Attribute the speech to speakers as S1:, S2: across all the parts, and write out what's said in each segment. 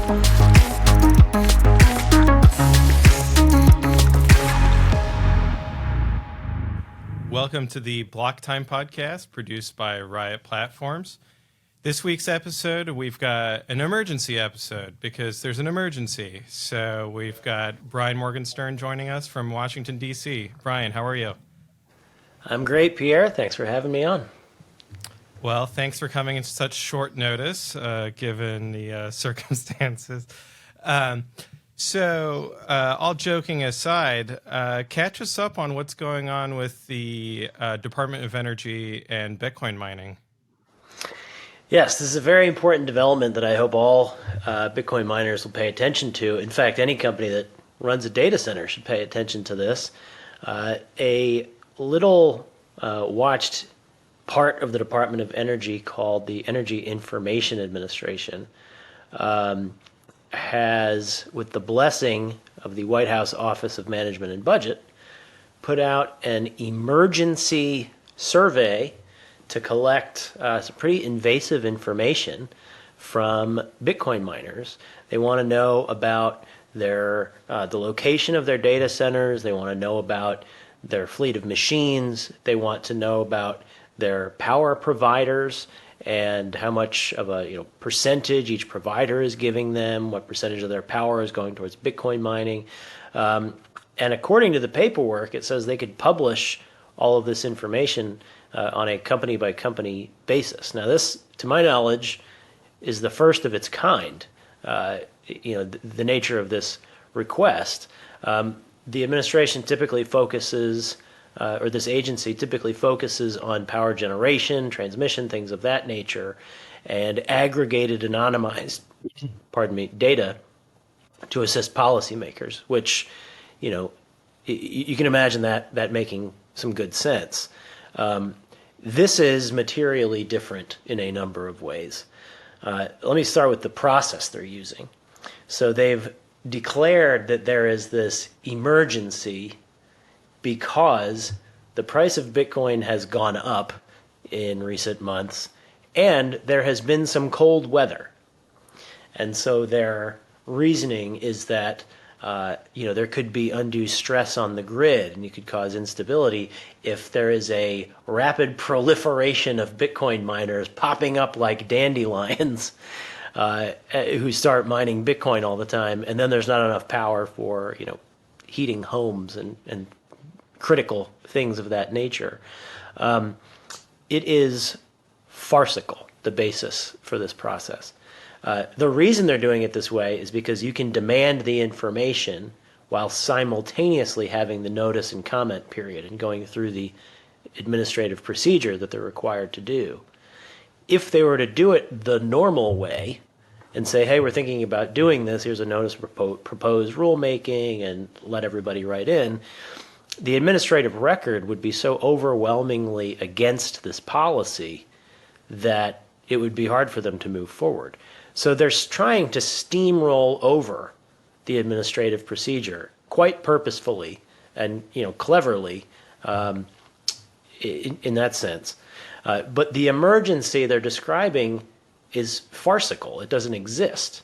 S1: Welcome to the BlockTime podcast produced by Riot Platforms. This week's episode, we've got an emergency episode because there's an emergency. So we've got Brian Morgenstern joining us from Washington, D.C. Brian, how are you?
S2: I'm great, Pierre. Thanks for having me on.
S1: Well, thanks for coming in such short notice, given the circumstances. So, all joking aside, catch us up on what's going on with the Department of Energy and Bitcoin mining.
S2: Yes, this is a very important development that I hope all Bitcoin miners will pay attention to. In fact, any company that runs a data center should pay attention to this. A little watched part of the Department of Energy called the Energy Information Administration has, with the blessing of the White House Office of Management and Budget, put out an emergency survey to collect some pretty invasive information from Bitcoin miners. They want to know about their the location of their data centers. They want to know about their fleet of machines. They want to know about their power providers and how much of a percentage each provider is giving them, what percentage of their power is going towards Bitcoin mining. And according to the paperwork, it says they could publish all of this information on a company-by-company basis. Now, this, to my knowledge, is the first of its kind, the nature of this request. The administration typically focuses or this agency typically focuses on power generation, transmission, things of that nature, and aggregated, anonymized, data to assist policymakers, which, you can imagine that making some good sense. This is materially different in a number of ways. Let me start with the process they're using. So they've declared that there is this emergency because the price of Bitcoin has gone up in recent months and there has been some cold weather. And so their reasoning is that there could be undue stress on the grid and you could cause instability if there is a rapid proliferation of Bitcoin miners popping up like dandelions who start mining Bitcoin all the time, and then there's not enough power for heating homes and critical things of that nature. It is farcical, the basis for this process. The reason they're doing it this way is because you can demand the information while simultaneously having the notice and comment period and going through the administrative procedure that they're required to do. If they were to do it the normal way and say, hey, we're thinking about doing this, here's a notice of proposed rulemaking, and let everybody write in, the administrative record would be so overwhelmingly against this policy that it would be hard for them to move forward. So they're trying to steamroll over the administrative procedure quite purposefully and cleverly in that sense. But the emergency they're describing is farcical. It doesn't exist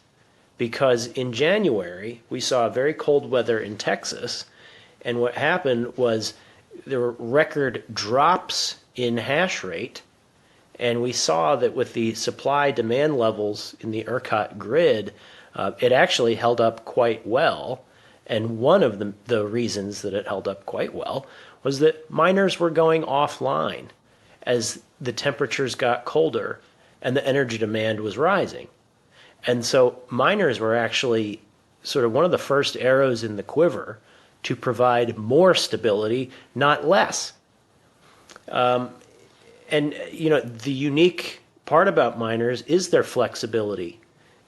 S2: because in January we saw very cold weather in Texas, and what happened was there were record drops in hash rate. And we saw that with the supply-demand levels in the ERCOT grid, it actually held up quite well. And one of the reasons that it held up quite well was that miners were going offline as the temperatures got colder and the energy demand was rising. And so miners were actually sort of one of the first arrows in the quiver to provide more stability, not less. And the unique part about miners is their flexibility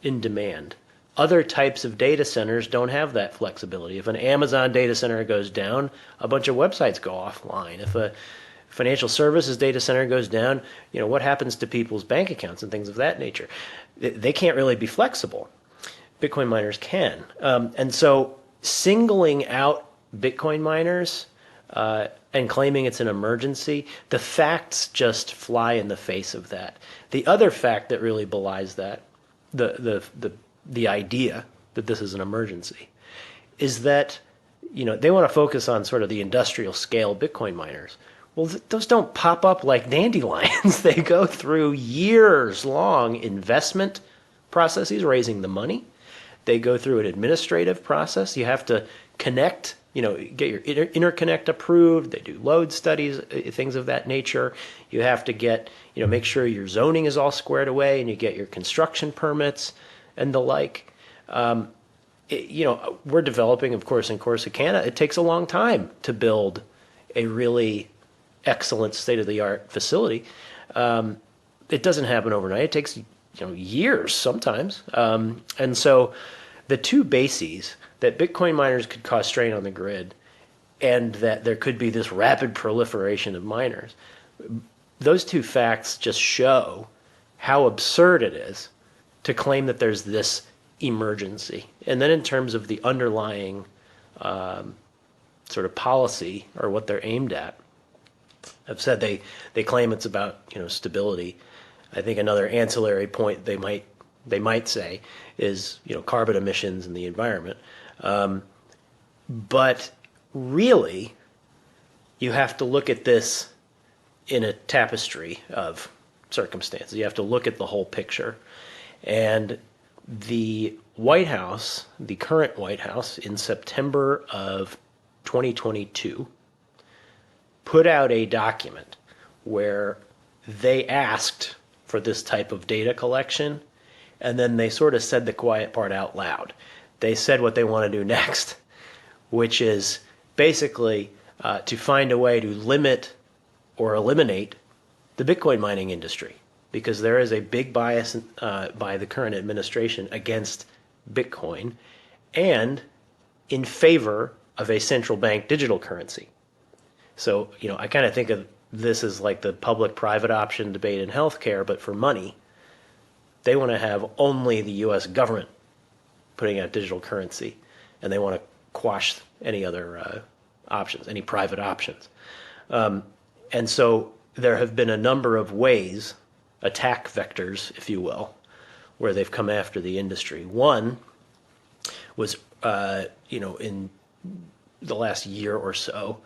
S2: in demand. Other types of data centers don't have that flexibility. If an Amazon data center goes down, a bunch of websites go offline. If a financial services data center goes down, what happens to people's bank accounts and things of that nature? They can't really be flexible. Bitcoin miners can. And so singling out Bitcoin miners and claiming it's an emergency, the facts just fly in the face of that. The other fact that really belies that, the the idea that this is an emergency is that, they want to focus on sort of the industrial scale Bitcoin miners. Well, those don't pop up like dandelions. They go through years long investment processes, raising the money. They go through an administrative process. You have to connect, get your interconnect approved. They do load studies, things of that nature. You have to get, make sure your zoning is all squared away and you get your construction permits and the like. We're developing, of course, in Corsicana. It takes a long time to build a really excellent state-of-the-art facility. It doesn't happen overnight. It takes years sometimes. And so the two bases that Bitcoin miners could cause strain on the grid and that there could be this rapid proliferation of miners, those two facts just show how absurd it is to claim that there's this emergency. And then in terms of the underlying sort of policy or what they're aimed at, I've said they claim it's about stability. I think another ancillary point they might say is carbon emissions in the environment, but really you have to look at this in a tapestry of circumstances. You have to look at the whole picture, and the White House, the current White House, in September of 2022, put out a document where they asked for this type of data collection, and then they sort of said the quiet part out loud. They said what they want to do next, which is basically to find a way to limit or eliminate the Bitcoin mining industry, because there is a big bias by the current administration against Bitcoin and in favor of a central bank digital currency. So, I kind of think of this as like the public-private option debate in healthcare, but for money. They want to have only the U.S. government putting out digital currency, and they want to quash any other options, any private options. And so there have been a number of ways, attack vectors, if you will, where they've come after the industry. One was, in the last year or so,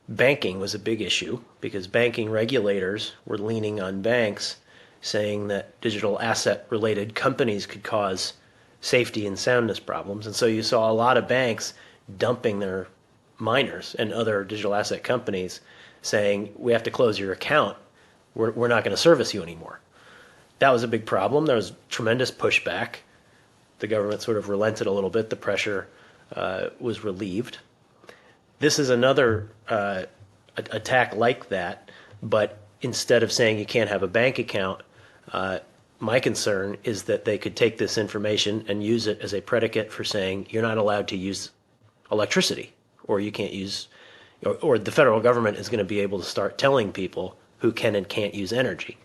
S2: banking was a big issue because banking regulators were leaning on banks, saying that digital asset related companies could cause safety and soundness problems. And so you saw a lot of banks dumping their miners and other digital asset companies saying, we have to close your account. We're not going to service you anymore. That was a big problem. There was tremendous pushback. The government sort of relented a little bit. The pressure was relieved. This is another attack like that, but instead of saying you can't have a bank account, my concern is that they could take this information and use it as a predicate for saying you're not allowed to use electricity, or you can't use, or the federal government is going to be able to start telling people who can and can't use energy.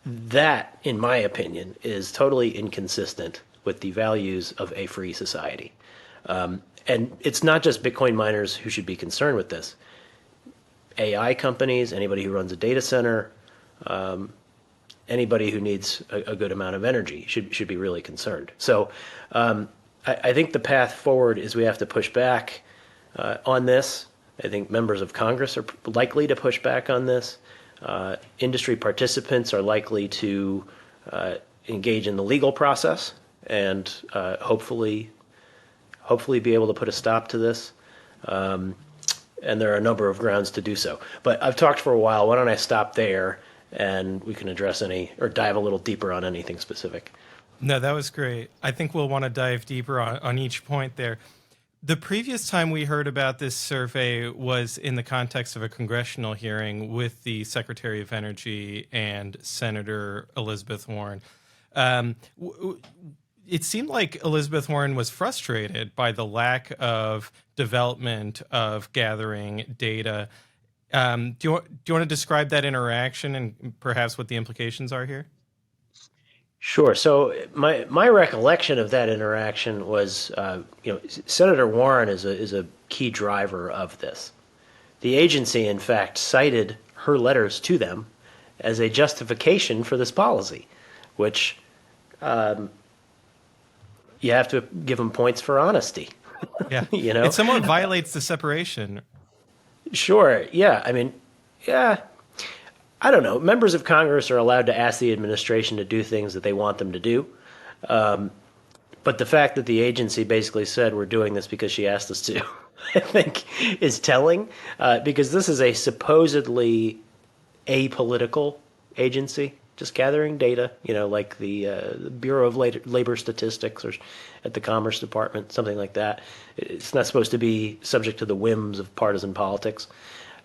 S2: That, in my opinion, is totally inconsistent with the values of a free society. And it's not just Bitcoin miners who should be concerned with this. AI companies, anybody who runs a data center, anybody who needs a good amount of energy should be really concerned. So I think the path forward is we have to push back on this. I think members of Congress are likely to push back on this. Industry participants are likely to engage in the legal process and hopefully be able to put a stop to this. And there are a number of grounds to do so. But I've talked for a while. Why don't I stop there and we can address any or dive a little deeper on anything specific.
S1: No, that was great. I think we'll want to dive deeper on each point there. The previous time we heard about this survey was in the context of a congressional hearing with the Secretary of Energy and Senator Elizabeth Warren. It seemed like Elizabeth Warren was frustrated by the lack of development of gathering data. Do you want to describe that interaction and perhaps what the implications are here?
S2: Sure. So my recollection of that interaction was, Senator Warren is a key driver of this. The agency, in fact, cited her letters to them as a justification for this policy, which you have to give them points for honesty.
S1: Yeah.
S2: You know,
S1: It somewhat violates the separation.
S2: sure, yeah. I mean, yeah. I don't know. Members of Congress are allowed to ask the administration to do things that they want them to do. But the fact that the agency basically said we're doing this because she asked us to, I think, is telling, because this is a supposedly apolitical agency, just gathering data, like the Bureau of Labor Statistics or at the Commerce Department, something like that. It's not supposed to be subject to the whims of partisan politics.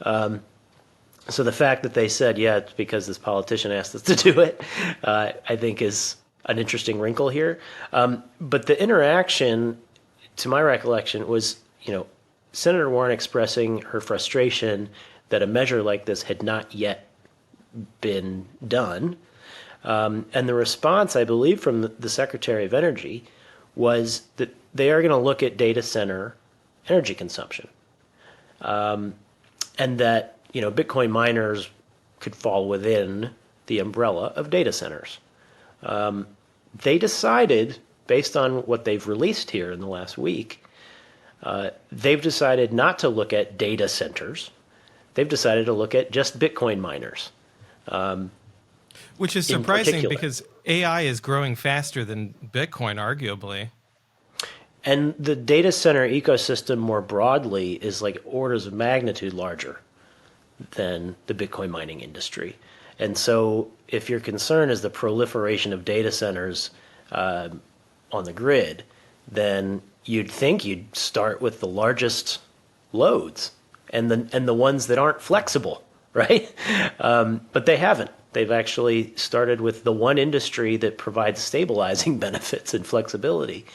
S2: So the fact that they said, yeah, it's because this politician asked us to do it, I think is an interesting wrinkle here. But the interaction, to my recollection, was, Senator Warren expressing her frustration that a measure like this had not yet been done. And the response, I believe, from the Secretary of Energy was that they are going to look at data center energy consumption. And that, Bitcoin miners could fall within the umbrella of data centers. They decided, based on what they've released here in the last week, they've decided not to look at data centers. They've decided to look at just Bitcoin miners.
S1: Which is surprising because AI is growing faster than Bitcoin, arguably.
S2: And the data center ecosystem more broadly is like orders of magnitude larger than the Bitcoin mining industry. And so if your concern is the proliferation of data centers on the grid, then you'd think you'd start with the largest loads and the ones that aren't flexible, right? But they haven't. They've actually started with the one industry that provides stabilizing benefits and flexibility,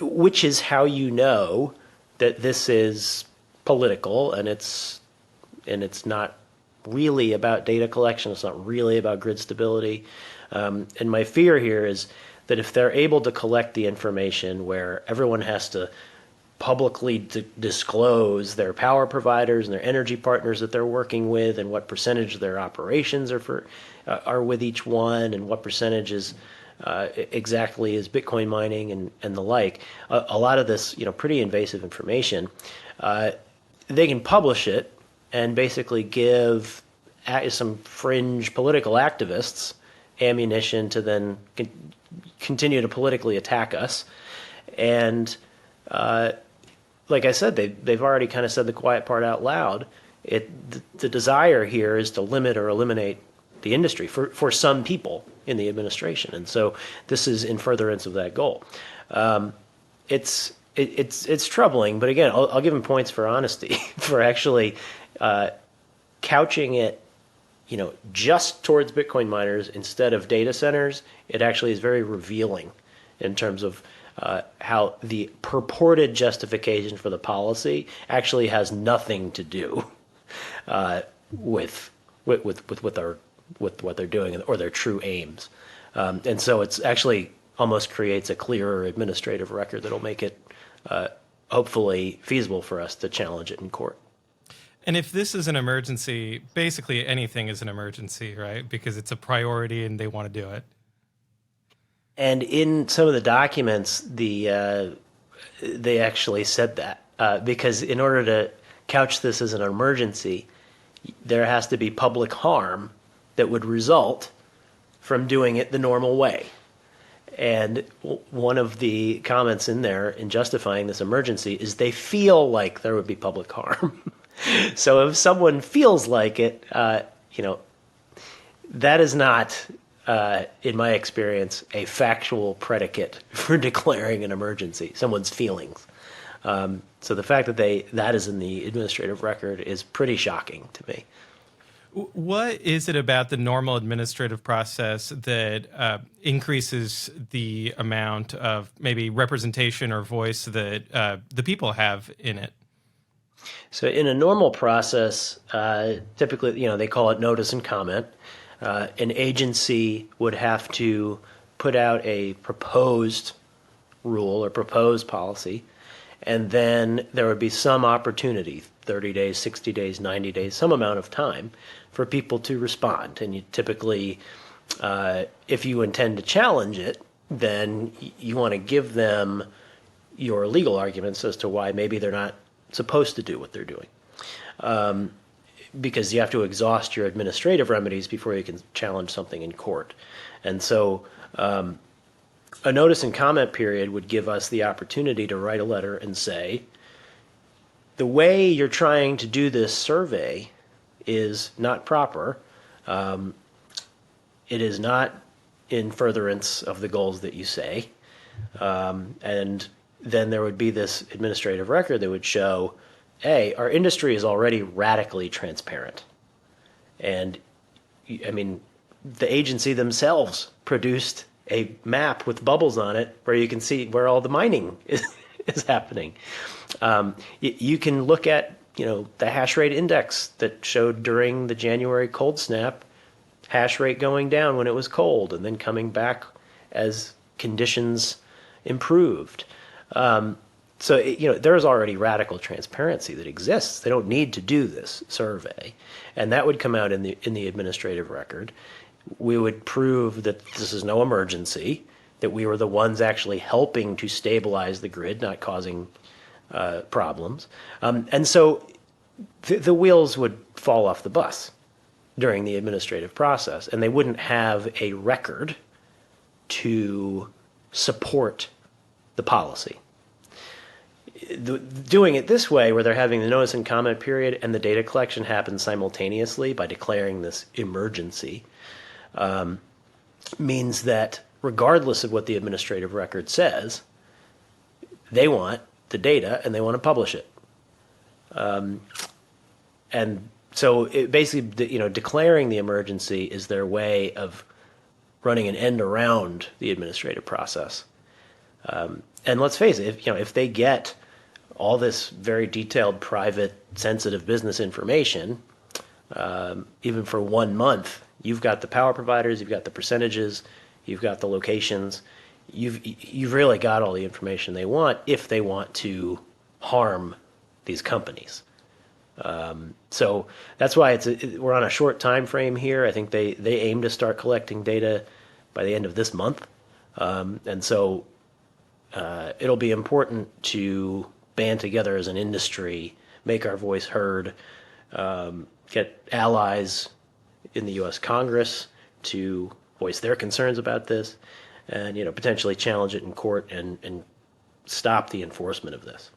S2: which is how you know that this is political and it's not really about data collection. It's not really about grid stability. And my fear here is that if they're able to collect the information where everyone has to publicly disclose their power providers and their energy partners that they're working with and what percentage of their operations are with each one and what percentage is exactly is Bitcoin mining and the like, a lot of this, pretty invasive information, they can publish it and basically give some fringe political activists ammunition to then continue to politically attack us. And like I said, they've already kind of said the quiet part out loud. The desire here is to limit or eliminate the industry for some people in the administration. And so this is in furtherance of that goal. It's troubling, but again, I'll give them points for honesty, for actually couching it, just towards Bitcoin miners instead of data centers. It actually is very revealing in terms of how the purported justification for the policy actually has nothing to do with what they're doing or their true aims. And so it's actually almost creates a clearer administrative record that'll make it hopefully feasible for us to challenge it in court.
S1: And if this is an emergency, basically anything is an emergency, right? Because it's a priority and they want to do it.
S2: And in some of the documents, they actually said that because in order to couch this as an emergency, there has to be public harm that would result from doing it the normal way. And one of the comments in there in justifying this emergency is they feel like there would be public harm. So if someone feels like it, that is not, in my experience, a factual predicate for declaring an emergency, someone's feelings. So the fact that that is in the administrative record is pretty shocking to me.
S1: What is it about the normal administrative process that increases the amount of maybe representation or voice that the people have in it?
S2: So in a normal process, typically, they call it notice and comment. An agency would have to put out a proposed rule or proposed policy, and then there would be some opportunity, 30 days, 60 days, 90 days, some amount of time for people to respond. And you typically, if you intend to challenge it, then you want to give them your legal arguments as to why maybe they're not supposed to do what they're doing. Because you have to exhaust your administrative remedies before you can challenge something in court. And so a notice and comment period would give us the opportunity to write a letter and say, the way you're trying to do this survey is not proper. It is not in furtherance of the goals that you say. And then there would be this administrative record that would show, A, our industry is already radically transparent. And I mean, the agency themselves produced a map with bubbles on it where you can see where all the mining is happening. You can look at, the hash rate index that showed during the January cold snap, hash rate going down when it was cold and then coming back as conditions improved. So there's already radical transparency that exists. They don't need to do this survey, and that would come out in the administrative record. We would prove that this is no emergency, that we were the ones actually helping to stabilize the grid, not causing problems. And so the wheels would fall off the bus during the administrative process, and they wouldn't have a record to support the policy. Doing it this way, where they're having the notice and comment period and the data collection happens simultaneously by declaring this emergency, means that regardless of what the administrative record says, they want the data and they want to publish it. And so it basically, declaring the emergency is their way of running an end around the administrative process. And let's face it, if they get all this very detailed, private, sensitive business information, even for 1 month, you've got the power providers, you've got the percentages, you've got the locations, you've really got all the information they want if they want to harm these companies. So that's why we're on a short time frame here. I think they aim to start collecting data by the end of this month, and so it'll be important to band together as an industry, make our voice heard, get allies in the U.S. Congress to voice their concerns about this, and potentially challenge it in court and stop the enforcement of this.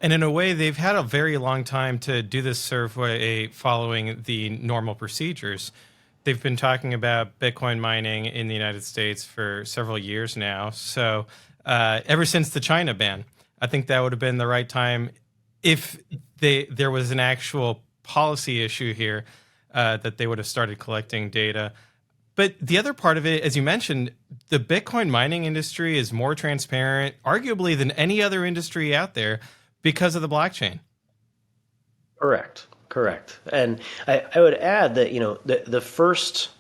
S1: And in a way, they've had a very long time to do this survey following the normal procedures. They've been talking about Bitcoin mining in the United States for several years now. So ever since the China ban, I think that would have been the right time if there was an actual policy issue here that they would have started collecting data. But the other part of it, as you mentioned, the Bitcoin mining industry is more transparent, arguably, than any other industry out there because of the blockchain.
S2: Correct. And I would add that, the first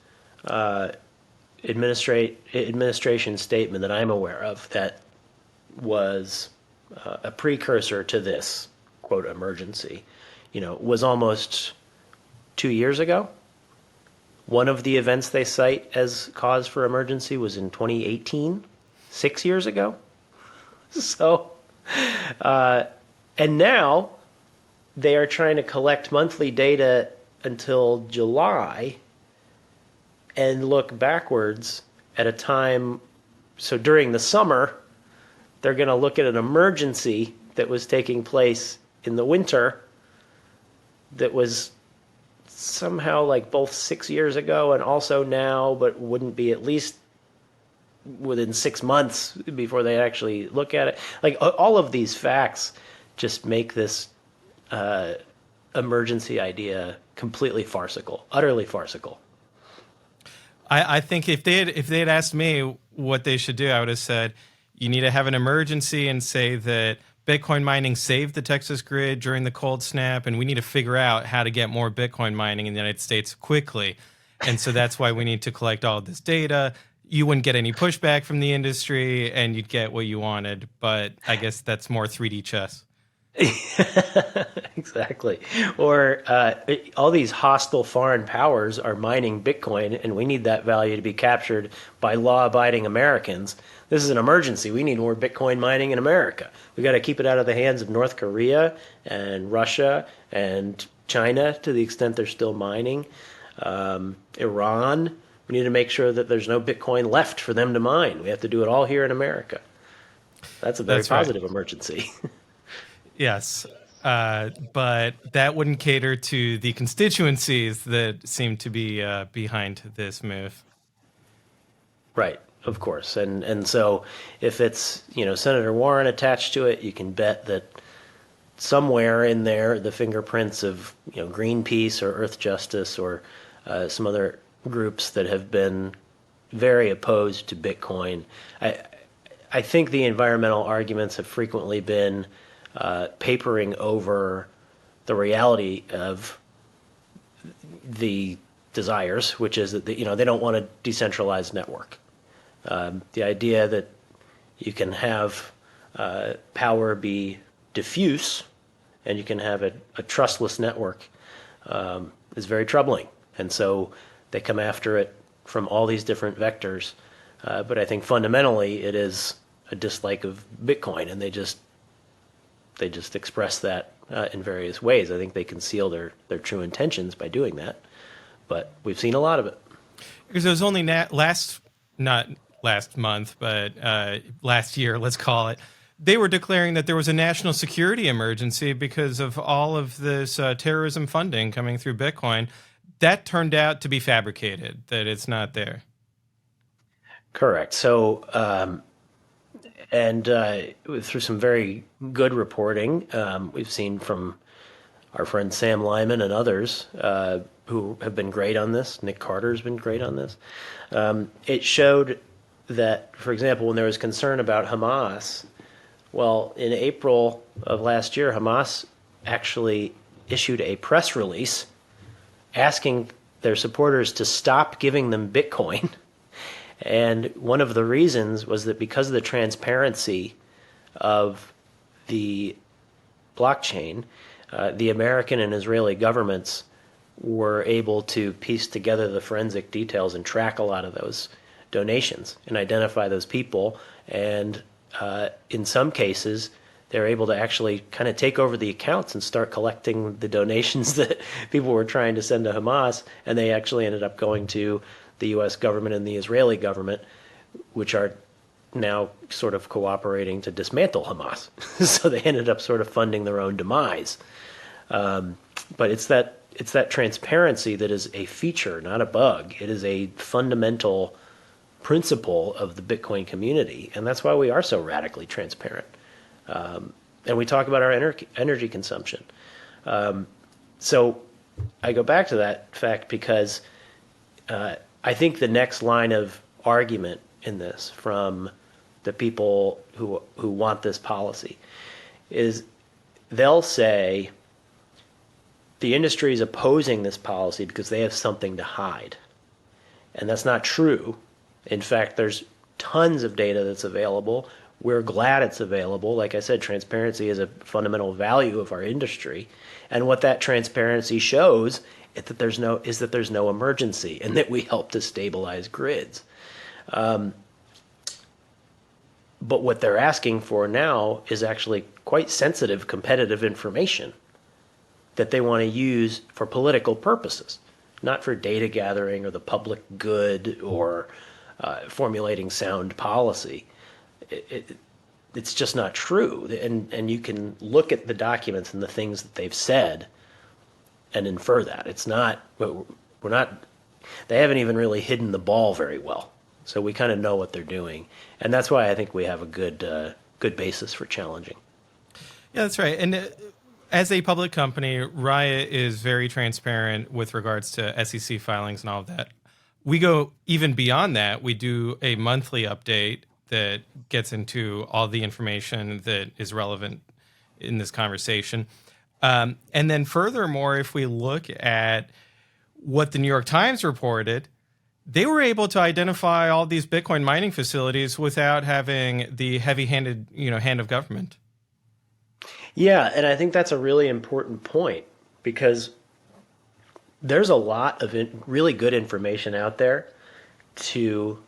S2: administration statement that I'm aware of that was a precursor to this, quote, emergency, was almost 2 years ago. One of the events they cite as cause for emergency was in 2018, 6 years ago. So, and now they are trying to collect monthly data until July and look backwards at a time. So during the summer, they're going to look at an emergency that was taking place in the winter that was somehow like both 6 years ago and also now, but wouldn't be at least within 6 months before they actually look at it. Like all of these facts just make this emergency idea completely farcical, utterly farcical.
S1: I think if they had asked me what they should do, I would have said, you need to have an emergency and say that Bitcoin mining saved the Texas grid during the cold snap, and we need to figure out how to get more Bitcoin mining in the United States quickly. And so that's why we need to collect all of this data. You wouldn't get any pushback from the industry, and you'd get what you wanted. But I guess that's more 3D chess.
S2: Exactly. Or all these hostile foreign powers are mining Bitcoin, and we need that value to be captured by law-abiding Americans. This is an emergency. We need more Bitcoin mining in America. We got to keep it out of the hands of North Korea and Russia and China to the extent they're still mining. Iran. We need to make sure that there's no Bitcoin left for them to mine. We have to do it all here in America. That's a very
S1: That's right.
S2: positive emergency.
S1: Yes. But that wouldn't cater to the constituencies that seem to be behind this move.
S2: Right, of course. And so if it's, Senator Warren attached to it, you can bet that somewhere in there the fingerprints of, Greenpeace or Earth Justice or some other groups that have been very opposed to Bitcoin. I think the environmental arguments have frequently been papering over the reality of the desires, which is that they don't want a decentralized network. The idea that you can have power be diffuse and you can have a trustless network is very troubling. And so they come after it from all these different vectors. But I think fundamentally it is a dislike of Bitcoin, and they just express that in various ways. I think they conceal their true intentions by doing that. But we've seen a lot of it.
S1: Because it was only not last month, but last year, let's call it, they were declaring that there was a national security emergency because of all of this terrorism funding coming through Bitcoin. That turned out to be fabricated, that it's not there.
S2: Correct. So, through some very good reporting, we've seen from our friend Sam Lyman and others who have been great on this. Nick Carter's been great on this. It showed that, for example, when there was concern about Hamas, well, in April of last year, Hamas actually issued a press release asking their supporters to stop giving them Bitcoin. And one of the reasons was that because of the transparency of the blockchain, the American and Israeli governments were able to piece together the forensic details and track a lot of those donations and identify those people. And in some cases, they're able to actually kind of take over the accounts and start collecting the donations that people were trying to send to Hamas. And they actually ended up going to the U.S. government and the Israeli government, which are now sort of cooperating to dismantle Hamas. So they ended up sort of funding their own demise. But it's that transparency that is a feature, not a bug. It is a fundamental principle of the Bitcoin community, and that's why we are so radically transparent. And we talk about our energy consumption. So I go back to that fact because I think the next line of argument in this from the people who want this policy is they'll say the industry is opposing this policy because they have something to hide. And that's not true. In fact, there's tons of data that's available. We're glad it's available. Like I said, transparency is a fundamental value of our industry. And what that transparency shows is that there's no emergency and that we help to stabilize grids. But what they're asking for now is actually quite sensitive competitive information that they want to use for political purposes, not for data gathering or the public good or formulating sound policy. It's just not true. And you can look at the documents and the things that they've said and infer that. They haven't even really hidden the ball very well. So we kind of know what they're doing. And that's why I think we have a good basis for challenging.
S1: Yeah, that's right. And as a public company, Riot is very transparent with regards to SEC filings and all of that. We go even beyond that. We do a monthly update that gets into all the information that is relevant in this conversation. And then furthermore, if we look at what the New York Times reported, they were able to identify all these Bitcoin mining facilities without having the heavy-handed, hand of government.
S2: Yeah, and I think that's a really important point because there's a lot of really good information out there to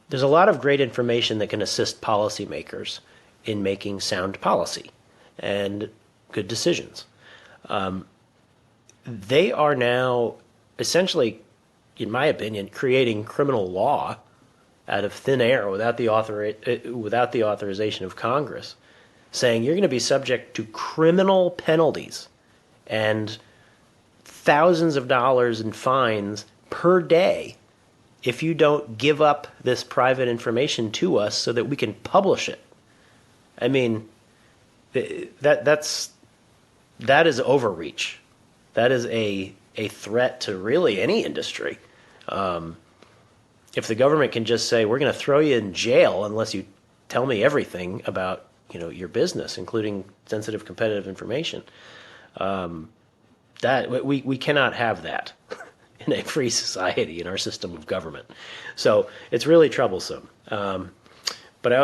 S2: there's a lot of great information that can assist policymakers in making sound policy and good decisions. They are now essentially, in my opinion, creating criminal law out of thin air without the authorization of Congress, saying you're going to be subject to criminal penalties and thousands of dollars in fines per day if you don't give up this private information to us so that we can publish it. I mean, that is overreach. That is a threat to really any industry. If the government can just say we're going to throw you in jail unless you tell me everything about your business, including sensitive competitive information, that we cannot have that in a free society in our system of government. So it's really troublesome. But I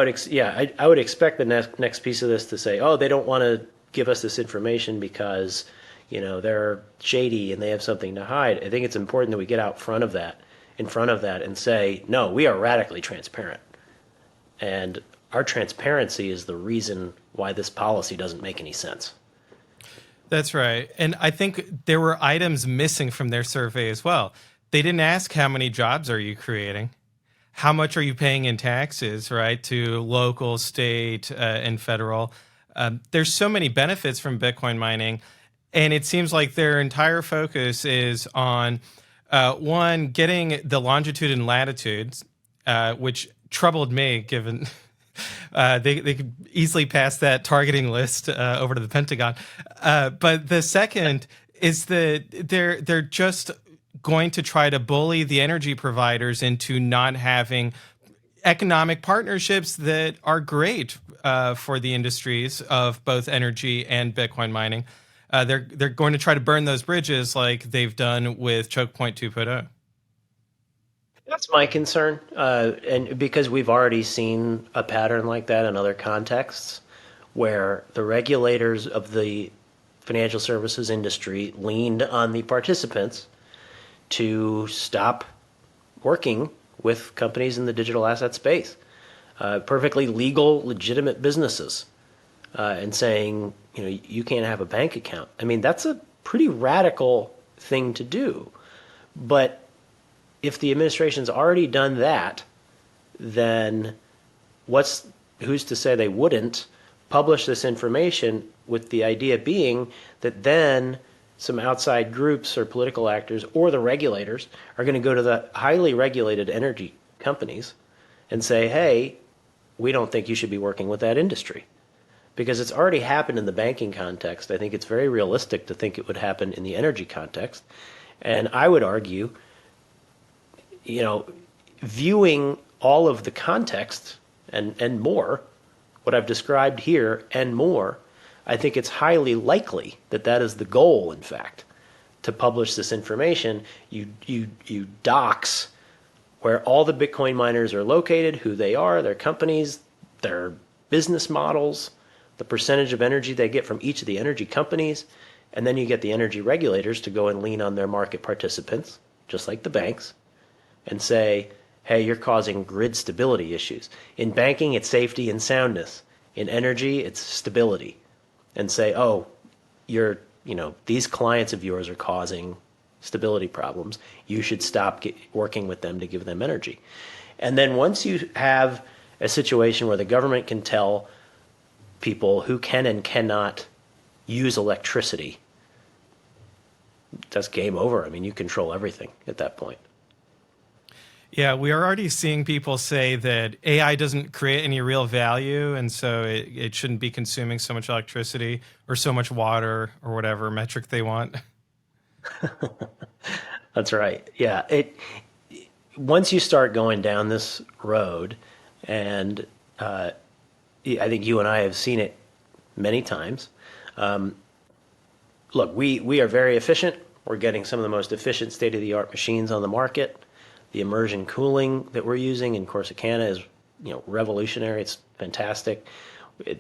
S2: would expect the next piece of this to say, oh, they don't want to give us this information because they're shady and they have something to hide. I think it's important that we get in front of that and say, no, we are radically transparent. And our transparency is the reason why this policy doesn't make any sense.
S1: That's right. And I think there were items missing from their survey as well. They didn't ask how many jobs are you creating? How much are you paying in taxes, right, to local, state, and federal? There's so many benefits from Bitcoin mining. And it seems like their entire focus is on, one, getting the longitude and latitudes, which troubled me given they could easily pass that targeting list over to the Pentagon. But the second is that they're just going to try to bully the energy providers into not having economic partnerships that are great for the industries of both energy and Bitcoin mining. They're going to try to burn those bridges like they've done with Choke Point 2.0.
S2: That's my concern, and because we've already seen a pattern like that in other contexts, where the regulators of the financial services industry leaned on the participants to stop working with companies in the digital asset space, perfectly legal, legitimate businesses, and saying, you can't have a bank account. I mean, that's a pretty radical thing to do, but if the administration's already done that, then who's to say they wouldn't publish this information, with the idea being that then some outside groups or political actors or the regulators are going to go to the highly regulated energy companies and say, hey, we don't think you should be working with that industry. Because it's already happened in the banking context. I think it's very realistic to think it would happen in the energy context. And I would argue, viewing all of the context and more, what I've described here and more, I think it's highly likely that that is the goal, in fact, to publish this information. You dox where all the Bitcoin miners are located, who they are, their companies, their business models, the percentage of energy they get from each of the energy companies, and then you get the energy regulators to go and lean on their market participants, just like the banks, and say, hey, you're causing grid stability issues. In banking, it's safety and soundness. In energy, it's stability. And say, oh, these clients of yours are causing stability problems. You should stop working with them to give them energy. And then once you have a situation where the government can tell people who can and cannot use electricity, that's game over. I mean, you control everything at that point.
S1: Yeah, we are already seeing people say that AI doesn't create any real value, and so it shouldn't be consuming so much electricity or so much water or whatever metric they want.
S2: That's right. Yeah. Once you start going down this road, and I think you and I have seen it many times. Look, we are very efficient. We're getting some of the most efficient state-of-the-art machines on the market. The immersion cooling that we're using in Corsicana is, revolutionary. It's fantastic.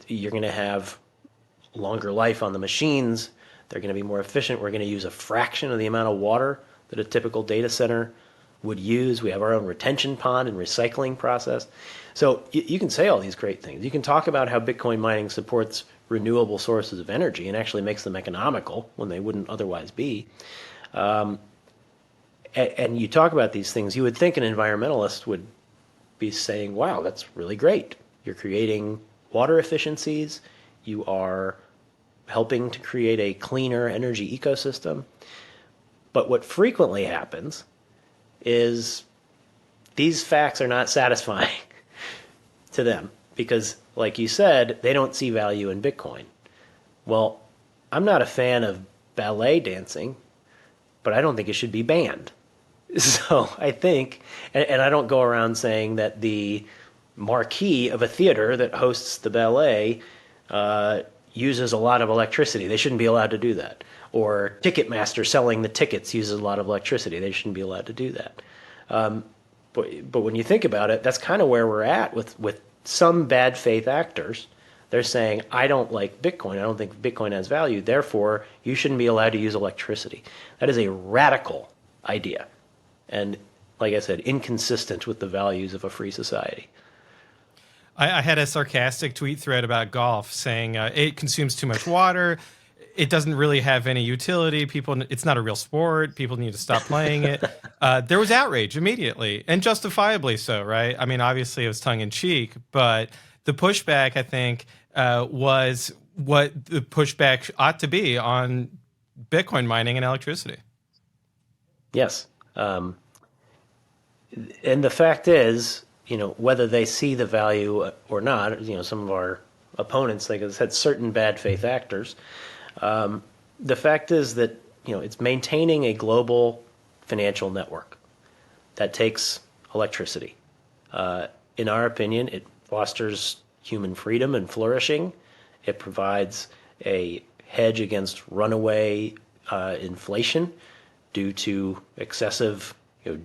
S2: You're going to have longer life on the machines. They're going to be more efficient. We're going to use a fraction of the amount of water that a typical data center would use. We have our own retention pond and recycling process. So you can say all these great things. You can talk about how Bitcoin mining supports renewable sources of energy and actually makes them economical when they wouldn't otherwise be. And you talk about these things, you would think an environmentalist would be saying, wow, that's really great. You're creating water efficiencies. You are helping to create a cleaner energy ecosystem. But what frequently happens is these facts are not satisfying to them because, like you said, they don't see value in Bitcoin. Well, I'm not a fan of ballet dancing, but I don't think it should be banned. So I think, and I don't go around saying that the marquee of a theater that hosts the ballet uses a lot of electricity. They shouldn't be allowed to do that. Or Ticketmaster selling the tickets uses a lot of electricity. They shouldn't be allowed to do that. But when you think about it, that's kind of where we're at with some bad faith actors. They're saying, I don't like Bitcoin. I don't think Bitcoin has value. Therefore, you shouldn't be allowed to use electricity. That is a radical idea. And like I said, inconsistent with the values of a free society.
S1: I had a sarcastic tweet thread about golf saying it consumes too much water. It doesn't really have any utility. It's not a real sport. People need to stop playing it. There was outrage immediately, and justifiably so, right? I mean, obviously it was tongue in cheek, but the pushback, I think, was what the pushback ought to be on Bitcoin mining and electricity.
S2: Yes. And the fact is, whether they see the value or not, some of our opponents, like I said, certain bad faith actors, the fact is that, it's maintaining a global financial network that takes electricity. In our opinion, it fosters human freedom and flourishing. It provides a hedge against runaway inflation due to excessive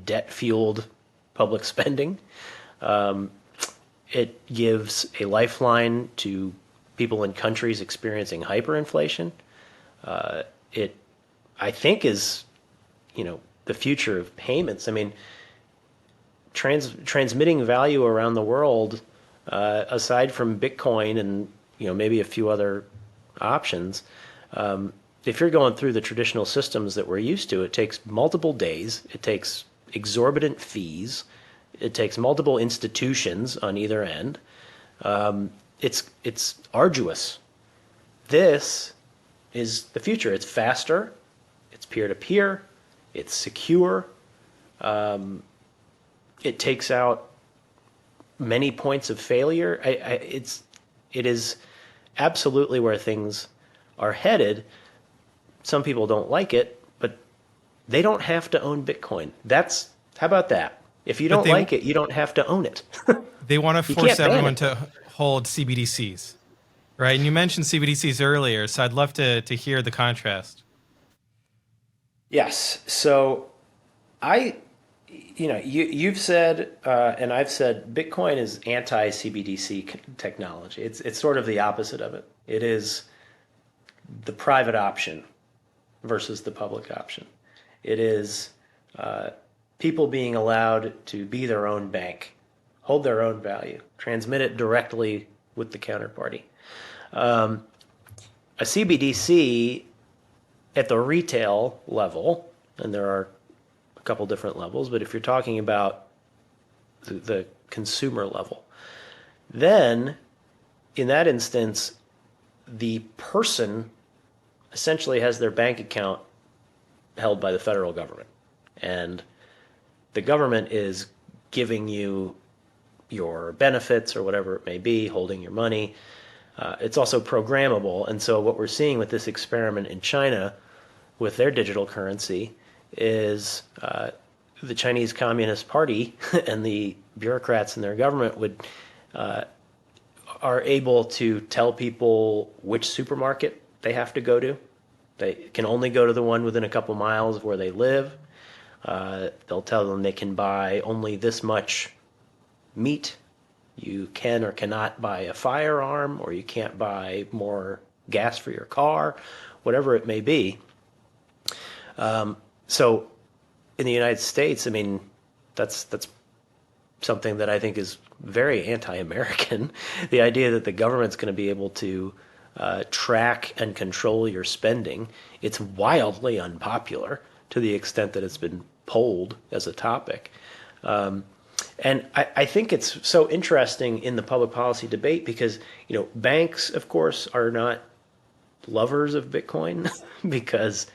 S2: debt-fueled public spending. It gives a lifeline to people in countries experiencing hyperinflation. It, I think, is the future of payments. I mean, transmitting value around the world, aside from Bitcoin and maybe a few other options, if you're going through the traditional systems that we're used to, it takes multiple days. It takes exorbitant fees. It takes multiple institutions on either end. It's arduous. This is the future. It's faster. It's peer-to-peer. It's secure. It takes out many points of failure. It is absolutely where things are headed. Some people don't like it, but they don't have to own Bitcoin. How about that? If you don't like it, you don't have to own it.
S1: They want to force everyone to hold CBDCs, right? And you mentioned CBDCs earlier, so I'd love to hear the contrast.
S2: Yes. So you've said, and I've said, Bitcoin is anti-CBDC technology. It's sort of the opposite of it. It is the private option versus the public option. It is people being allowed to be their own bank, hold their own value, transmit it directly with the counterparty. A CBDC at the retail level, and there are a couple different levels, but if you're talking about the consumer level, then in that instance, the person essentially has their bank account held by the federal government. And the government is giving you your benefits or whatever it may be, holding your money. It's also programmable. And so what we're seeing with this experiment in China with their digital currency is the Chinese Communist Party and the bureaucrats in their government are able to tell people which supermarket they have to go to. They can only go to the one within a couple miles of where they live. They'll tell them they can buy only this much meat. You can or cannot buy a firearm, or you can't buy more gas for your car, whatever it may be. So in the United States, I mean, that's something that I think is very anti-American. The idea that the government's going to be able to track and control your spending, it's wildly unpopular to the extent that it's been polled as a topic. And I think it's so interesting in the public policy debate because, banks, of course, are not lovers of Bitcoin because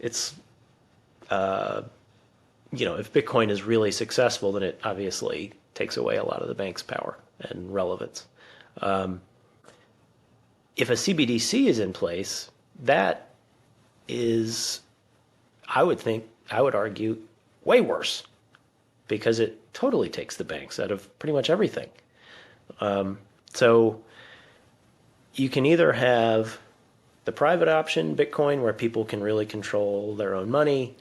S2: it's, if Bitcoin is really successful, then it obviously takes away a lot of the bank's power and relevance. If a CBDC is in place, that is, I would argue, way worse because it totally takes the banks out of pretty much everything. So you can either have the private option, Bitcoin, where people can really control their own money,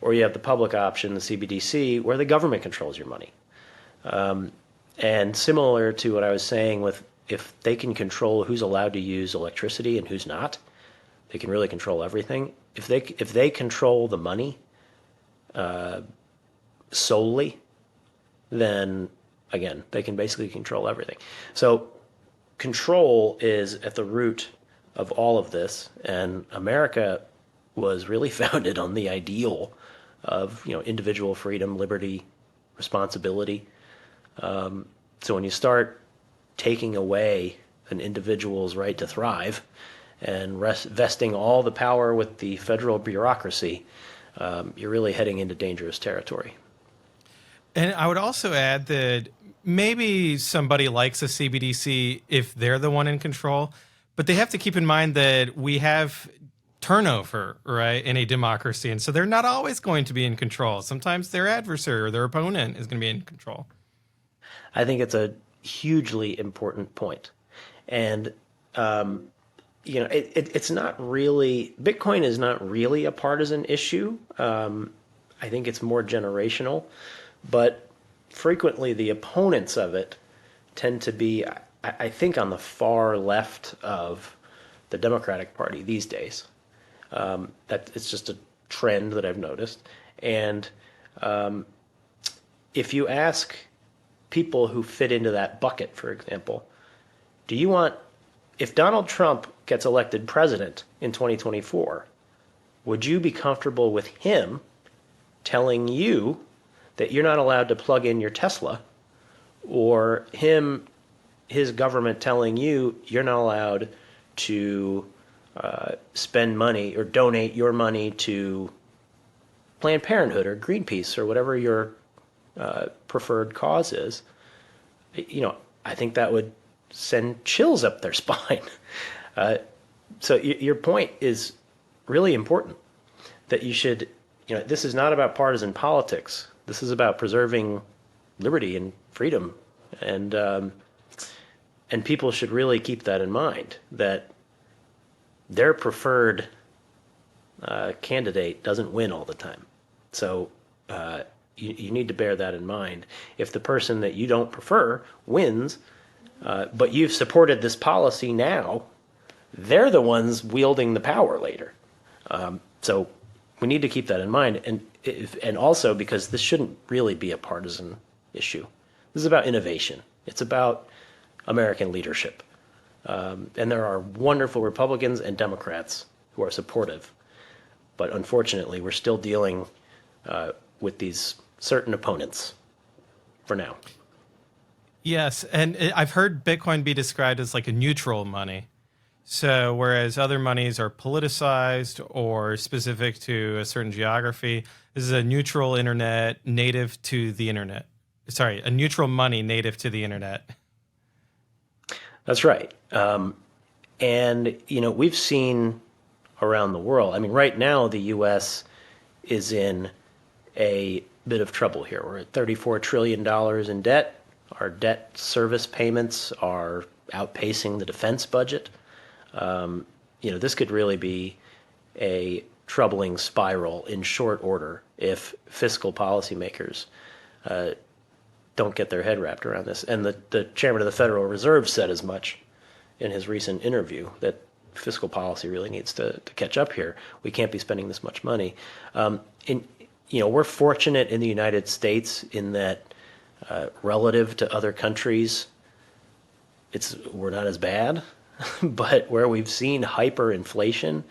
S2: or you have the public option, the CBDC, where the government controls your money. And similar to what I was saying with if they can control who's allowed to use electricity and who's not, they can really control everything. If they control the money solely, then again, they can basically control everything. So control is at the root of all of this, and America was really founded on the ideal of individual freedom, liberty, responsibility. So when you start taking away an individual's right to thrive and vesting all the power with the federal bureaucracy, you're really heading into dangerous territory.
S1: And I would also add that maybe somebody likes a CBDC if they're the one in control, but they have to keep in mind that we have turnover, right, in a democracy. And so they're not always going to be in control. Sometimes their adversary or their opponent is going to be in control.
S2: I think it's a hugely important point. And, it's not really, Bitcoin is not really a partisan issue. I think it's more generational, but frequently the opponents of it tend to be, I think, on the far left of the Democratic Party these days. That it's just a trend that I've noticed. And if you ask people who fit into that bucket, for example, if Donald Trump gets elected president in 2024, would you be comfortable with him telling you that you're not allowed to plug in your Tesla, or his government telling you you're not allowed to spend money or donate your money to Planned Parenthood or Greenpeace or whatever your preferred cause is? I think that would send chills up their spine. So your point is really important, that you should, this is not about partisan politics. This is about preserving liberty and freedom, and people should really keep that in mind, that their preferred candidate doesn't win all the time. So you need to bear that in mind. If the person that you don't prefer wins, but you've supported this policy now, they're the ones wielding the power later. So we need to keep that in mind. And also because this shouldn't really be a partisan issue. This is about innovation. It's about American leadership. And there are wonderful Republicans and Democrats who are supportive. But unfortunately, we're still dealing with these certain opponents for now.
S1: Yes, and I've heard Bitcoin be described as like a neutral money. So whereas other monies are politicized or specific to a certain geography, this is a neutral internet native to the internet. Sorry, a neutral money native to the internet.
S2: That's right. And, we've seen around the world, I mean, right now the U.S. is in a bit of trouble here. We're at $34 trillion in debt. Our debt service payments are outpacing the defense budget. This could really be a troubling spiral in short order if fiscal policymakers don't get their head wrapped around this. And the chairman of the Federal Reserve said as much in his recent interview, that fiscal policy really needs to catch up here. We can't be spending this much money. We're fortunate in the United States in that relative to other countries, we're not as bad. But where we've seen hyperinflation,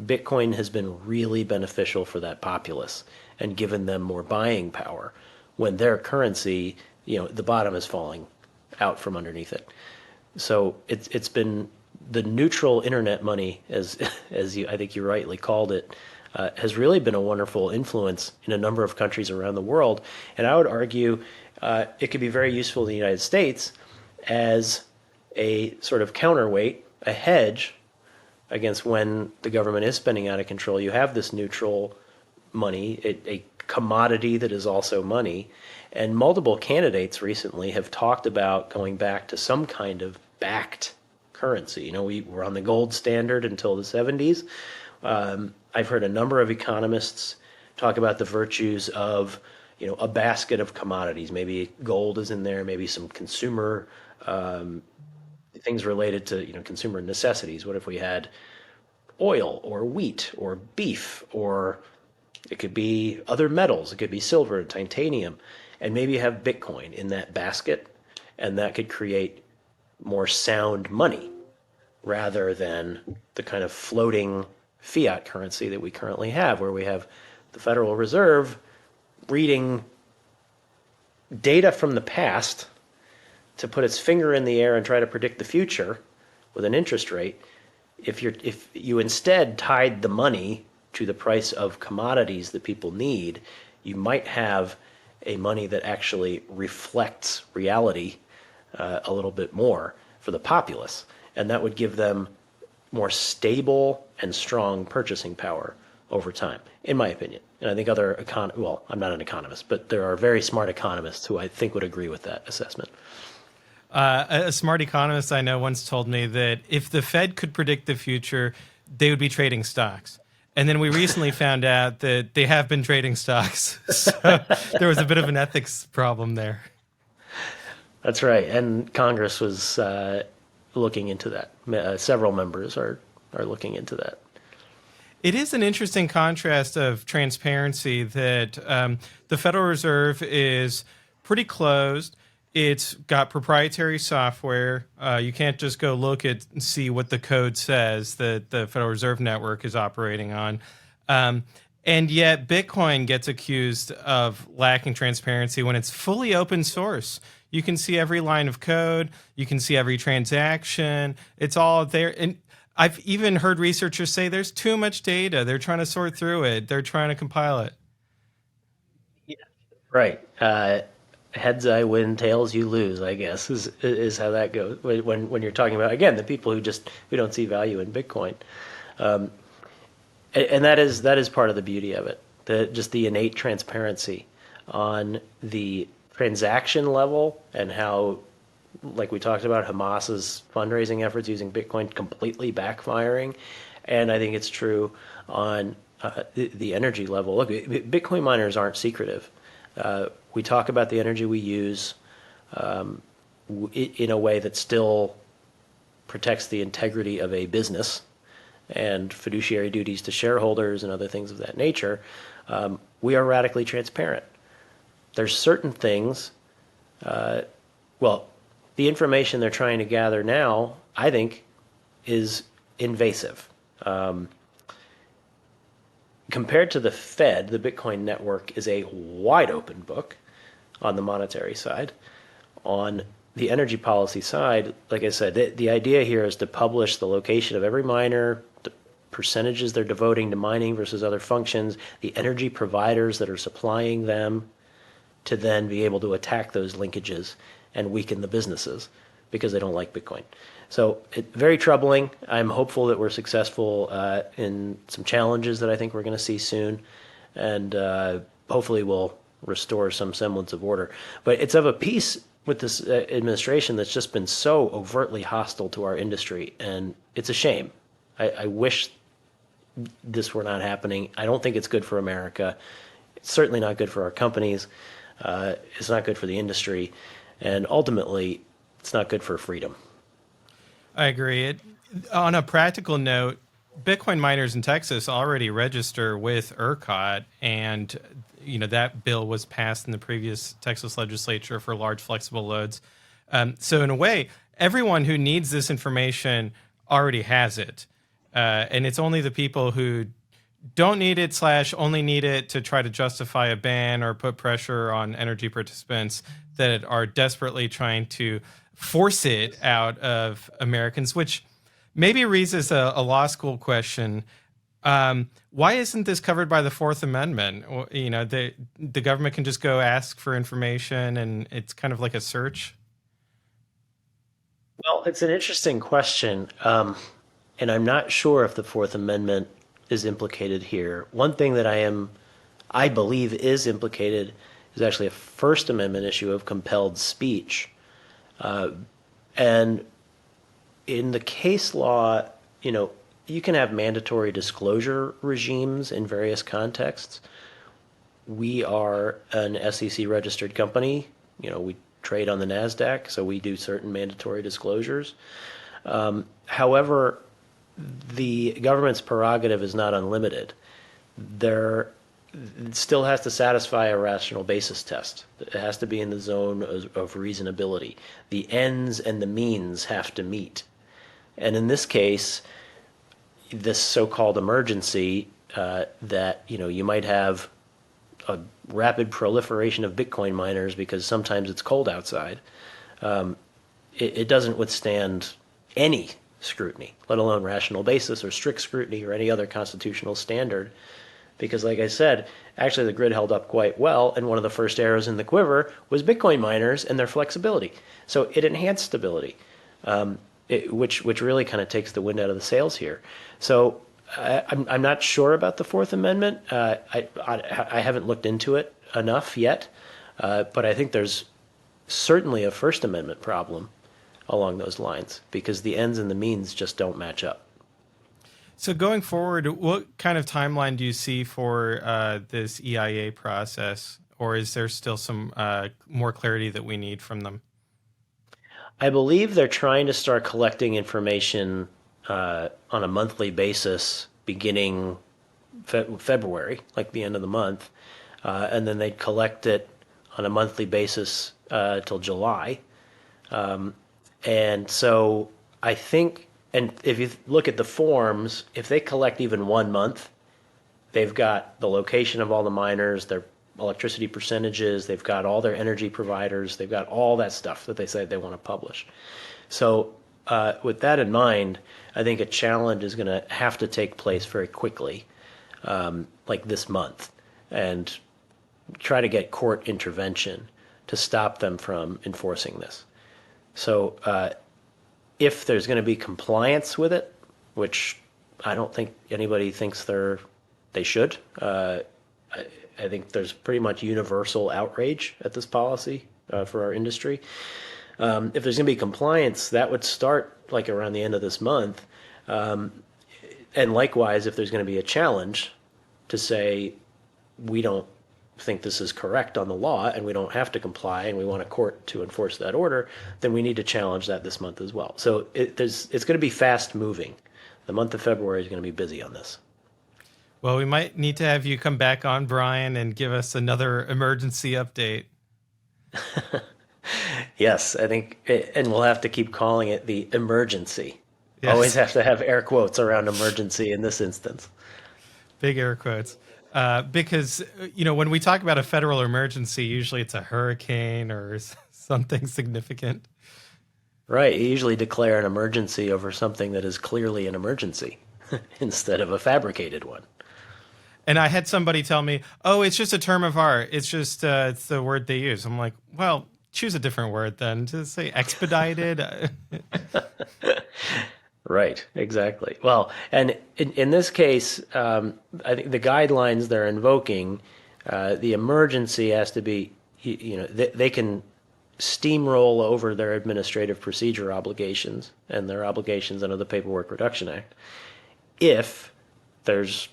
S2: Bitcoin has been really beneficial for that populace and given them more buying power when their currency, the bottom is falling out from underneath it. So it's been the neutral internet money, as I think you rightly called it, has really been a wonderful influence in a number of countries around the world. And I would argue it could be very useful in the United States as a sort of counterweight, a hedge against when the government is spending out of control. You have this neutral money, a commodity that is also money. And multiple candidates recently have talked about going back to some kind of backed currency. We were on the gold standard until the 70s. I've heard a number of economists talk about the virtues of, a basket of commodities. Maybe gold is in there, maybe some consumer things related to, consumer necessities. What if we had oil or wheat or beef, or it could be other metals. It could be silver, titanium, and maybe have Bitcoin in that basket, and that could create more sound money rather than the kind of floating fiat currency that we currently have, where we have the Federal Reserve reading data from the past to put its finger in the air and try to predict the future with an interest rate. If you instead tied the money to the price of commodities that people need, you might have a money that actually reflects reality a little bit more for the populace, and that would give them more stable and strong purchasing power over time, in my opinion. And I think other I'm not an economist, but there are very smart economists who I think would agree with that assessment.
S1: A smart economist I know once told me that if the Fed could predict the future, they would be trading stocks. And then we recently found out that they have been trading stocks. So there was a bit of an ethics problem there.
S2: That's right. And Congress was looking into that. Several members are looking into that.
S1: It is an interesting contrast of transparency that the Federal Reserve is pretty closed. It's got proprietary software. You can't just go look at and see what the code says that the Federal Reserve Network is operating on. And yet Bitcoin gets accused of lacking transparency when it's fully open source. You can see every line of code. You can see every transaction. It's all there. And I've even heard researchers say there's too much data. They're trying to sort through it. They're trying to compile it.
S2: Yeah. Right. Heads I win, tails you lose, I guess, is how that goes when you're talking about, again, the people who don't see value in Bitcoin. And that is part of the beauty of it, just the innate transparency on the transaction level, and how, like we talked about, Hamas's fundraising efforts using Bitcoin completely backfiring. And I think it's true on the energy level. Look, Bitcoin miners aren't secretive. We talk about the energy we use in a way that still protects the integrity of a business and fiduciary duties to shareholders and other things of that nature. We are radically transparent. There's certain things, the information they're trying to gather now, I think, is invasive. Compared to the Fed, the Bitcoin network is a wide open book on the monetary side. On the energy policy side, like I said, the idea here is to publish the location of every miner, the percentages they're devoting to mining versus other functions, the energy providers that are supplying them, to then be able to attack those linkages and weaken the businesses because they don't like Bitcoin. So very troubling. I'm hopeful that we're successful in some challenges that I think we're going to see soon, and hopefully we'll restore some semblance of order. But it's of a piece with this administration that's just been so overtly hostile to our industry, and it's a shame. I wish this were not happening. I don't think it's good for America. It's certainly not good for our companies. It's not good for the industry, and ultimately, it's not good for freedom.
S1: I agree. On a practical note, Bitcoin miners in Texas already register with ERCOT, and that bill was passed in the previous Texas legislature for large flexible loads. So in a way, everyone who needs this information already has it, and it's only the people who don't need it slash only need it to try to justify a ban or put pressure on energy participants that are desperately trying to force it out of Americans, which maybe raises a law school question. Why isn't this covered by the Fourth Amendment? The government can just go ask for information, and it's kind of like a search.
S2: Well, it's an interesting question, and I'm not sure if the Fourth Amendment is implicated here. One thing that I believe is implicated is actually a First Amendment issue of compelled speech. And in the case law, you can have mandatory disclosure regimes in various contexts. We are an SEC registered company. We trade on the NASDAQ, so we do certain mandatory disclosures. However, the government's prerogative is not unlimited. There it still has to satisfy a rational basis test. It has to be in the zone of reasonability. The ends and the means have to meet. And in this case, this so-called emergency that you might have a rapid proliferation of Bitcoin miners because sometimes it's cold outside. It doesn't withstand any scrutiny, let alone rational basis or strict scrutiny or any other constitutional standard. Because like I said, actually the grid held up quite well, and one of the first arrows in the quiver was Bitcoin miners and their flexibility. So it enhanced stability, which really kind of takes the wind out of the sails here. So I'm not sure about the Fourth Amendment. I haven't looked into it enough yet, but I think there's certainly a First Amendment problem along those lines because the ends and the means just don't match up.
S1: So going forward, what kind of timeline do you see for this EIA process, or is there still some more clarity that we need from them?
S2: I believe they're trying to start collecting information on a monthly basis beginning February, like the end of the month, and then they'd collect it on a monthly basis till July. And so I think, and if you look at the forms, if they collect even 1 month, they've got the location of all the miners, their electricity percentages, they've got all their energy providers, they've got all that stuff that they say they want to publish. So with that in mind, I think a challenge is going to have to take place very quickly, like this month, and try to get court intervention to stop them from enforcing this. So if there's going to be compliance with it, which I don't think anybody thinks they should, I think there's pretty much universal outrage at this policy for our industry. If there's going to be compliance, that would start like around the end of this month. And likewise, if there's going to be a challenge to say, we don't think this is correct on the law and we don't have to comply and we want a court to enforce that order, then we need to challenge that this month as well. So it's going to be fast moving. The month of February is going to be busy on this.
S1: Well, we might need to have you come back on, Brian, and give us another emergency update.
S2: Yes, I think, and we'll have to keep calling it the emergency.
S1: Yes.
S2: Always have to have air quotes around emergency in this instance.
S1: Big air quotes. Because, when we talk about a federal emergency, usually it's a hurricane or something significant.
S2: Right. You usually declare an emergency over something that is clearly an emergency instead of a fabricated one.
S1: And I had somebody tell me, oh, it's just a term of art. It's just it's the word they use. I'm like, well, choose a different word then. To say expedited.
S2: Right, exactly. Well, and in this case, I think the guidelines they're invoking, the emergency has to be, they can steamroll over their administrative procedure obligations and their obligations under the Paperwork Reduction Act if there's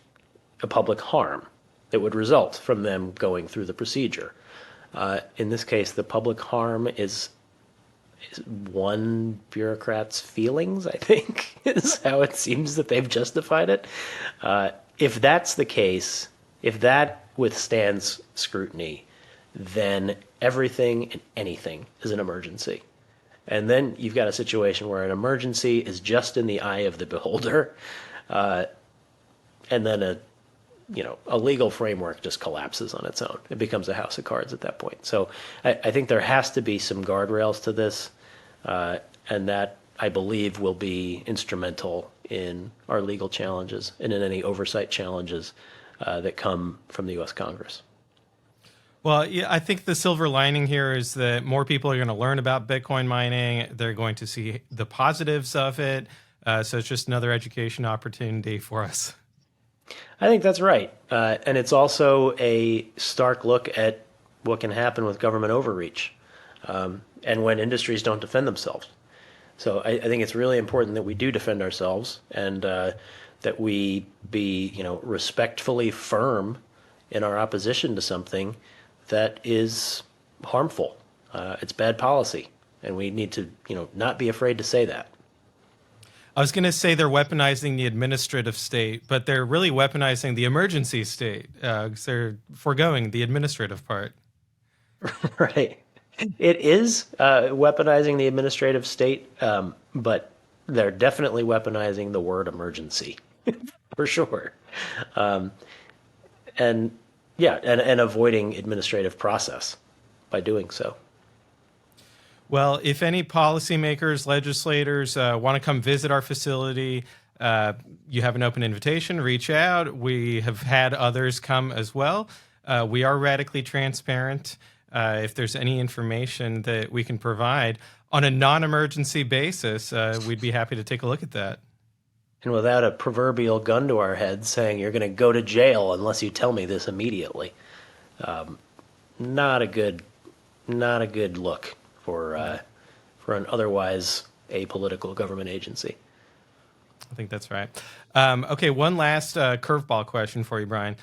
S2: a public harm that would result from them going through the procedure. In this case, the public harm is one bureaucrat's feelings, I think, is how it seems that they've justified it. If that's the case, if that withstands scrutiny, then everything and anything is an emergency. And then you've got a situation where an emergency is just in the eye of the beholder, and then a legal framework just collapses on its own. It becomes a house of cards at that point. So I think there has to be some guardrails to this, and that, I believe, will be instrumental in our legal challenges and in any oversight challenges that come from the U.S. Congress.
S1: Well, yeah, I think the silver lining here is that more people are going to learn about Bitcoin mining. They're going to see the positives of it. So it's just another education opportunity for us.
S2: I think that's right. And it's also a stark look at what can happen with government overreach, and when industries don't defend themselves. So I think it's really important that we do defend ourselves, and that we be, respectfully firm in our opposition to something that is harmful. It's bad policy, and we need to, not be afraid to say that.
S1: I was going to say they're weaponizing the administrative state, but they're really weaponizing the emergency state. 'Cause they're foregoing the administrative part.
S2: Right. It is weaponizing the administrative state, but they're definitely weaponizing the word emergency, for sure. And avoiding administrative process by doing so.
S1: Well, if any policymakers, legislators want to come visit our facility, you have an open invitation. Reach out. We have had others come as well. We are radically transparent. If there's any information that we can provide on a non-emergency basis, we'd be happy to take a look at that.
S2: And without a proverbial gun to our heads saying you're going to go to jail unless you tell me this immediately. Not a good look for an otherwise apolitical government agency.
S1: I think that's right. Okay, one last curveball question for you, Brian.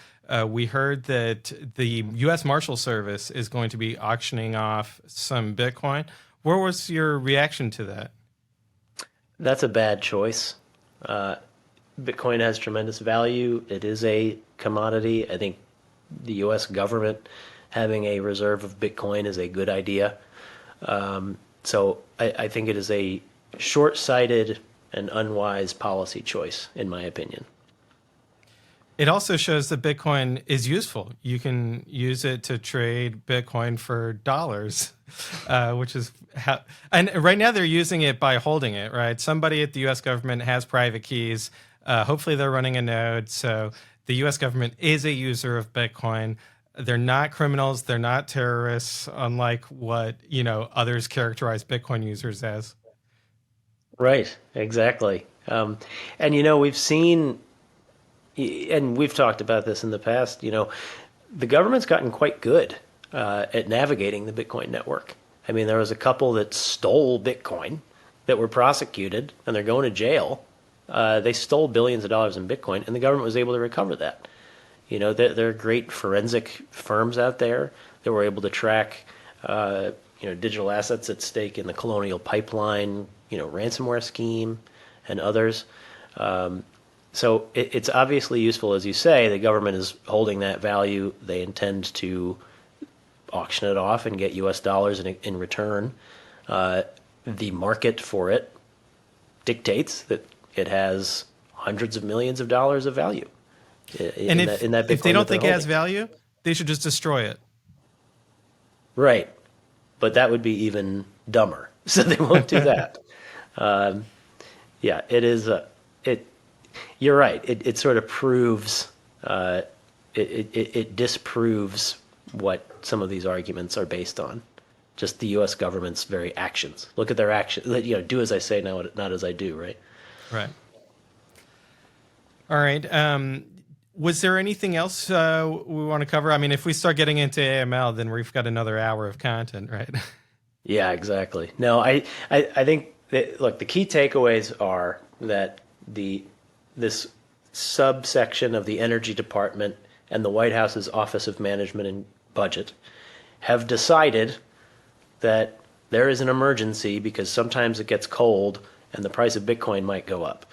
S1: We heard that the U.S. Marshal Service is going to be auctioning off some Bitcoin. What was your reaction to that?
S2: That's a bad choice. Bitcoin has tremendous value. It is a commodity. I think the U.S. government having a reserve of Bitcoin is a good idea. So I think it is a short-sighted and unwise policy choice, in my opinion.
S1: It also shows that Bitcoin is useful. You can use it to trade Bitcoin for dollars, which is how. And right now they're using it by holding it, right? Somebody at the U.S. government has private keys. Hopefully they're running a node. So the U.S. government is a user of Bitcoin. They're not criminals. They're not terrorists, unlike what, others characterize Bitcoin users as.
S2: Right, exactly. And, we've seen, and we've talked about this in the past, the government's gotten quite good at navigating the Bitcoin network. I mean, there was a couple that stole Bitcoin that were prosecuted, and they're going to jail. They stole billions of dollars in Bitcoin, and the government was able to recover that. There are great forensic firms out there that were able to track, digital assets at stake in the Colonial Pipeline, ransomware scheme, and others. So it's obviously useful, as you say. The government is holding that value. They intend to auction it off and get U.S. dollars in return. The market for it dictates that it has hundreds of millions of dollars of value.
S1: And if they don't think it has value, they should just destroy it.
S2: Right. But that would be even dumber. So they won't do that. It is. You're right. It sort of proves. It disproves what some of these arguments are based on. Just the U.S. government's very actions. Look at their actions. Do as I say, not as I do. Right.
S1: Right. All right. Was there anything else we want to cover? I mean, if we start getting into AML, then we've got another hour of content, right?
S2: Yeah, exactly. No, I think that, look, the key takeaways are that this subsection of the Energy Department and the White House's Office of Management and Budget have decided that there is an emergency because sometimes it gets cold and the price of Bitcoin might go up.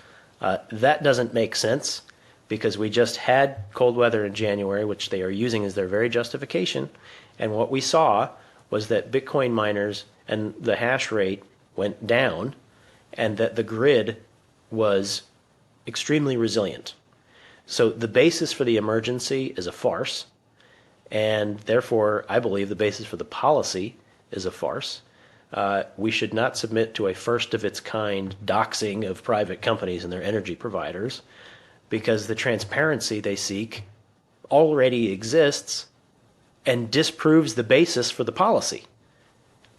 S2: That doesn't make sense because we just had cold weather in January, which they are using as their very justification. And what we saw was that Bitcoin miners and the hash rate went down and that the grid was extremely resilient. So the basis for the emergency is a farce. And therefore, I believe the basis for the policy is a farce. We should not submit to a first of its kind doxing of private companies and their energy providers because the transparency they seek already exists and disproves the basis for the policy.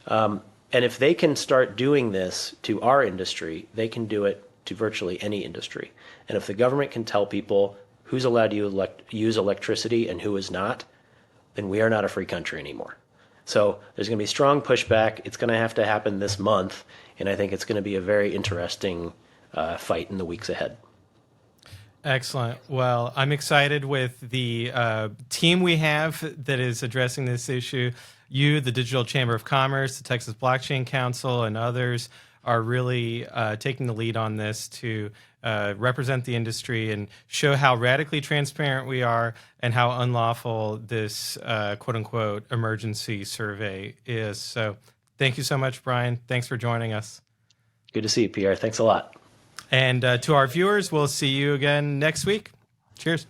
S2: And if they can start doing this to our industry, they can do it to virtually any industry. And if the government can tell people who's allowed to use electricity and who is not, then we are not a free country anymore. So there's going to be strong pushback. It's going to happen this month, and I think it's going to be a very interesting fight in the weeks ahead.
S1: Excellent. Well, I'm excited with the team we have that is addressing this issue. You, the Digital Chamber of Commerce, the Texas Blockchain Council, and others are really taking the lead on this to represent the industry and show how radically transparent we are and how unlawful this quote-unquote emergency survey is. So thank you so much, Brian. Thanks for joining us.
S2: Good to see you, Pierre. Thanks a lot.
S1: And to our viewers, we'll see you again next week. Cheers.